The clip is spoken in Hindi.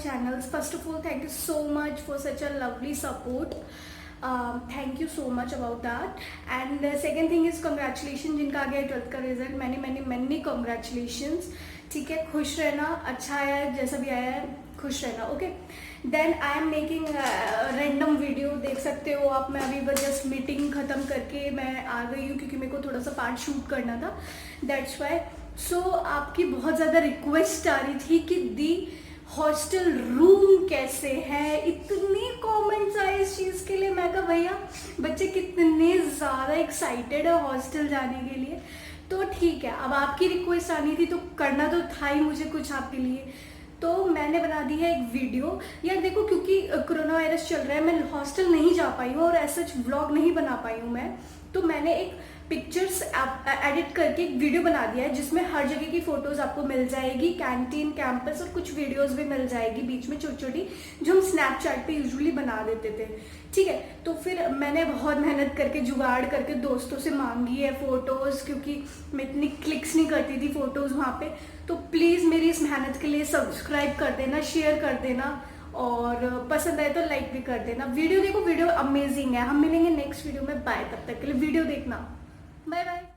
channels. First of all, thank you so much for such a lovely support. Thank you so much about that. And the second thing is congratulations जिनका आ गया 12th का रिजल्ट. many congratulations. ठीक है, खुश रहना, अच्छा आया है, जैसा भी आया है खुश रहना. Okay, then I am making random video. देख सकते हो आप, मैं अभी बस जस्ट मीटिंग ख़त्म करके मैं आ गई हूँ क्योंकि मेरे को थोड़ा सा पार्ट शूट करना था. That's why. सो आपकी बहुत ज़्यादा रिक्वेस्ट आ रही थी कि दी हॉस्टल रूम कैसे है, इतने कमेंट्स आए इस चीज़ के लिए. मैं कहा भैया बच्चे कितने ज़्यादा एक्साइटेड है हॉस्टल जाने के लिए. तो ठीक है, अब आपकी रिक्वेस्ट आनी थी तो करना तो था ही मुझे कुछ आपके लिए. तो मैंने बना दी है एक वीडियो. यार देखो, क्योंकि कोरोना वायरस चल रहा है, मैं हॉस्टल नहीं जा पाई हूँ और ऐसा व्लॉग नहीं बना पाई हूँ मैं. तो मैंने एक पिक्चर्स एडिट करके एक वीडियो बना दिया है जिसमें हर जगह की फ़ोटोज़ आपको मिल जाएगी, कैंटीन, कैंपस, और कुछ वीडियोस भी मिल जाएगी बीच में छोटी छोटी, जो हम स्नैपचैट पे यूजुअली बना देते थे. ठीक है, तो फिर मैंने बहुत मेहनत करके जुगाड़ करके दोस्तों से मांगी है फ़ोटोज़, क्योंकि मैं इतनी क्लिक्स नहीं करती थी फ़ोटोज़ वहाँ पे. तो प्लीज़ मेरी इस मेहनत के लिए सब्सक्राइब कर देना, शेयर कर देना, और पसंद आए तो लाइक भी कर देना. वीडियो देखो, वीडियो अमेजिंग है. हम मिलेंगे नेक्स्ट वीडियो में. बाय. तब तक के लिए वीडियो देखना. Bye bye.